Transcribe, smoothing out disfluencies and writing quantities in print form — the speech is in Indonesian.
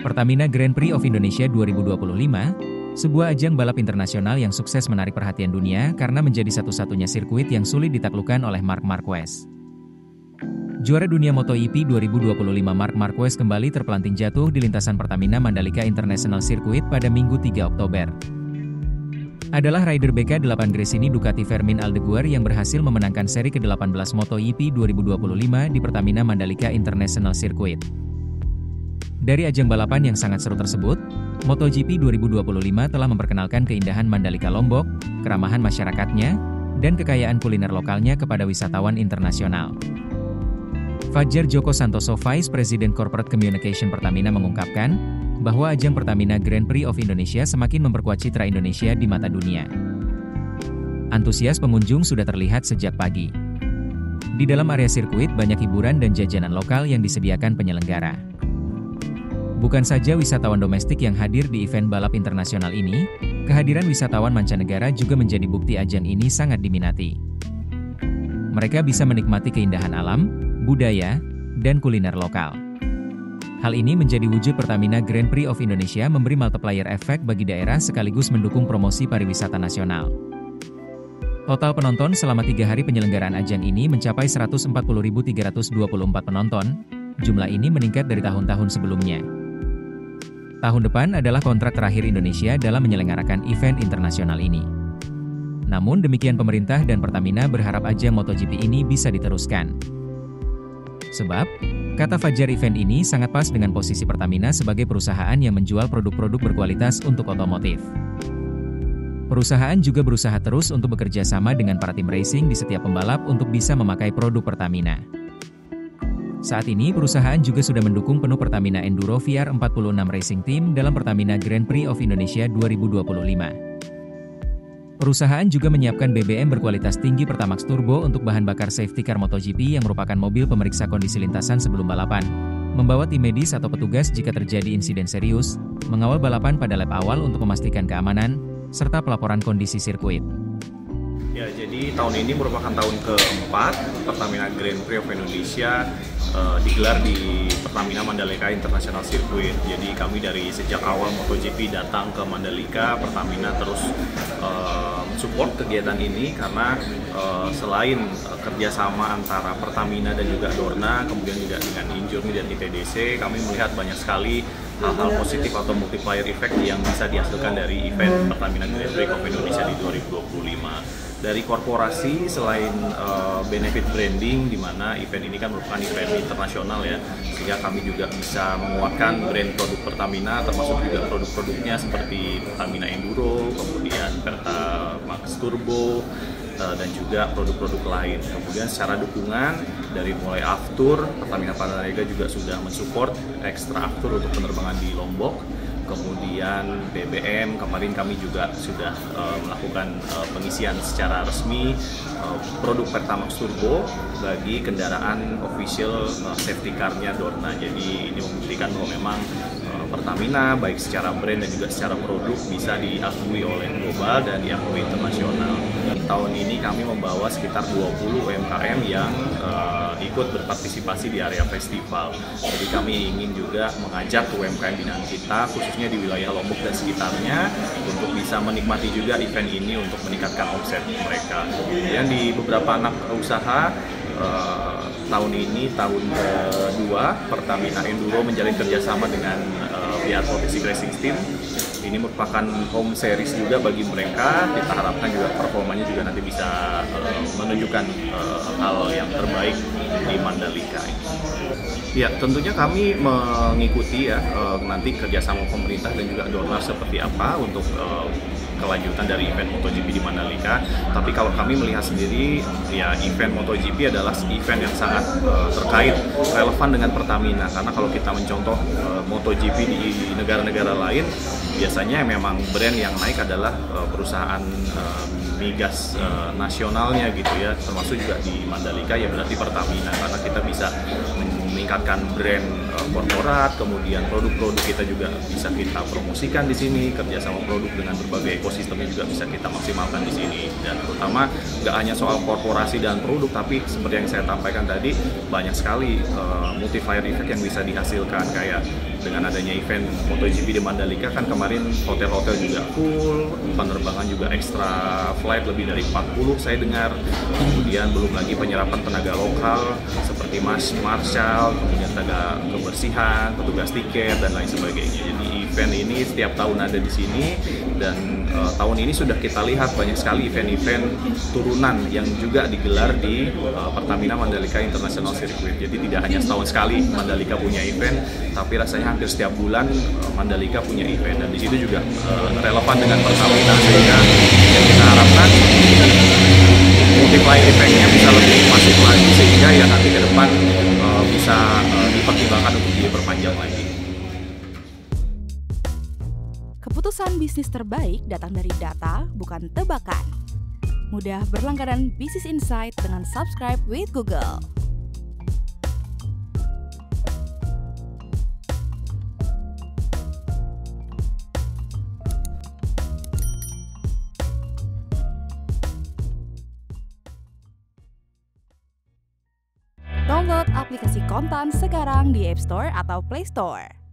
Pertamina Grand Prix of Indonesia 2025, sebuah ajang balap internasional yang sukses menarik perhatian dunia karena menjadi satu-satunya sirkuit yang sulit ditaklukkan oleh Marc Marquez. Juara dunia MotoGP 2025 Marc Marquez kembali terpelanting jatuh di lintasan Pertamina Mandalika International Circuit pada Minggu 3 Oktober. Adalah rider BK8 Gresini Ducati Fermin Aldeguer yang berhasil memenangkan seri ke-18 MotoGP 2025 di Pertamina Mandalika International Circuit. Dari ajang balapan yang sangat seru tersebut, MotoGP 2025 telah memperkenalkan keindahan Mandalika Lombok, keramahan masyarakatnya, dan kekayaan kuliner lokalnya kepada wisatawan internasional. Fajar Joko Santoso, Vice President Corporate Communication Pertamina mengungkapkan, bahwa ajang Pertamina Grand Prix of Indonesia semakin memperkuat citra Indonesia di mata dunia. Antusias pengunjung sudah terlihat sejak pagi. Di dalam area sirkuit banyak hiburan dan jajanan lokal yang disediakan penyelenggara. Bukan saja wisatawan domestik yang hadir di event balap internasional ini, kehadiran wisatawan mancanegara juga menjadi bukti ajang ini sangat diminati. Mereka bisa menikmati keindahan alam, budaya, dan kuliner lokal. Hal ini menjadi wujud Pertamina Grand Prix of Indonesia memberi multiplier efek bagi daerah sekaligus mendukung promosi pariwisata nasional. Total penonton selama 3 hari penyelenggaraan ajang ini mencapai 140.324 penonton, jumlah ini meningkat dari tahun-tahun sebelumnya. Tahun depan adalah kontrak terakhir Indonesia dalam menyelenggarakan event internasional ini. Namun demikian pemerintah dan Pertamina berharap ajang MotoGP ini bisa diteruskan. Sebab, kata Fajar, event ini sangat pas dengan posisi Pertamina sebagai perusahaan yang menjual produk-produk berkualitas untuk otomotif. Perusahaan juga berusaha terus untuk bekerja sama dengan para tim racing di setiap pembalap untuk bisa memakai produk Pertamina. Saat ini perusahaan juga sudah mendukung penuh Pertamina Enduro VR46 Racing Team dalam Pertamina Grand Prix of Indonesia 2025. Perusahaan juga menyiapkan BBM berkualitas tinggi Pertamax Turbo untuk bahan bakar safety car MotoGP yang merupakan mobil pemeriksa kondisi lintasan sebelum balapan, membawa tim medis atau petugas jika terjadi insiden serius, mengawal balapan pada lap awal untuk memastikan keamanan, serta pelaporan kondisi sirkuit. Ya, jadi tahun ini merupakan tahun keempat Pertamina Grand Prix of Indonesia digelar di Pertamina Mandalika International Circuit. Jadi kami dari sejak awal MotoGP datang ke Mandalika, Pertamina terus support kegiatan ini karena selain kerjasama antara Pertamina dan juga Dorna, kemudian juga dengan Injourney dan ITDC, kami melihat banyak sekali hal-hal positif atau multiplier effect yang bisa dihasilkan dari event Pertamina Grand Prix of Indonesia di 2025. Dari korporasi, selain benefit branding, di mana event ini kan merupakan event internasional ya, sehingga kami juga bisa menguatkan brand produk Pertamina, termasuk juga produk-produknya seperti Pertamina Enduro, kemudian Pertamax Turbo, dan juga produk-produk lain. Kemudian secara dukungan, dari mulai aftur, Pertamina Mandalika juga sudah mensupport ekstra aftur untuk penerbangan di Lombok. Kemudian BBM, kemarin kami juga sudah melakukan pengisian secara resmi produk Pertamax Turbo bagi kendaraan official safety car-nya Dorna. Jadi ini membuktikan bahwa memang Pertamina baik secara brand dan juga secara produk bisa diakui oleh global dan diakui internasional. Tahun ini kami membawa sekitar 20 UMKM yang ikut berpartisipasi di area festival. Jadi kami ingin juga mengajak UMKM binaan kita, khususnya di wilayah Lombok dan sekitarnya, untuk bisa menikmati juga event ini untuk meningkatkan omset mereka. Kemudian di beberapa anak usaha, tahun ini tahun kedua Pertamina Enduro menjalin kerjasama dengan pihak Provinsi Racing Team. Ini merupakan home series juga bagi mereka. Kita harapkan juga performanya juga nanti bisa menunjukkan hal yang terbaik di Mandalika. Ya, tentunya kami mengikuti ya nanti kerjasama pemerintah dan juga Dorna seperti apa untuk kelanjutan dari event MotoGP di Mandalika. Tapi kalau kami melihat sendiri, ya event MotoGP adalah event yang sangat terkait, relevan dengan Pertamina. Karena kalau kita mencontoh MotoGP di negara-negara lain, biasanya memang brand yang naik adalah perusahaan migas nasionalnya gitu ya, termasuk juga di Mandalika ya berarti Pertamina, karena kita bisa meningkatkan brand korporat, kemudian produk-produk kita juga bisa kita promosikan di sini, kerjasama produk dengan berbagai ekosistemnya juga bisa kita maksimalkan di sini. Dan terutama nggak hanya soal korporasi dan produk, tapi seperti yang saya sampaikan tadi, banyak sekali multiplier effect yang bisa dihasilkan, kayak dengan adanya event MotoGP di Mandalika kan kemarin hotel-hotel juga full, penerbangan juga ekstra flight lebih dari 40 saya dengar. Kemudian belum lagi penyerapan tenaga lokal seperti Mas Marshall, kemudian tenaga kebersihan, petugas tiket dan lain sebagainya. Jadi event ini setiap tahun ada di sini dan tahun ini sudah kita lihat banyak sekali event-event turunan yang juga digelar di Pertamina Mandalika International Circuit. Jadi tidak hanya setahun sekali Mandalika punya event, tapi rasanya hampir setiap bulan Mandalika punya event, dan di situ juga relevan dengan Pertamina, sehingga yang kita harapkan multiplier effect-nya bisa lebih masif lagi, sehingga ya nanti ke depan bisa dipertimbangkan untuk diperpanjang lagi. Keputusan bisnis terbaik datang dari data, bukan tebakan. Mudah berlangganan Business Insight dengan subscribe with Google. Download aplikasi Kontan sekarang di App Store atau Play Store.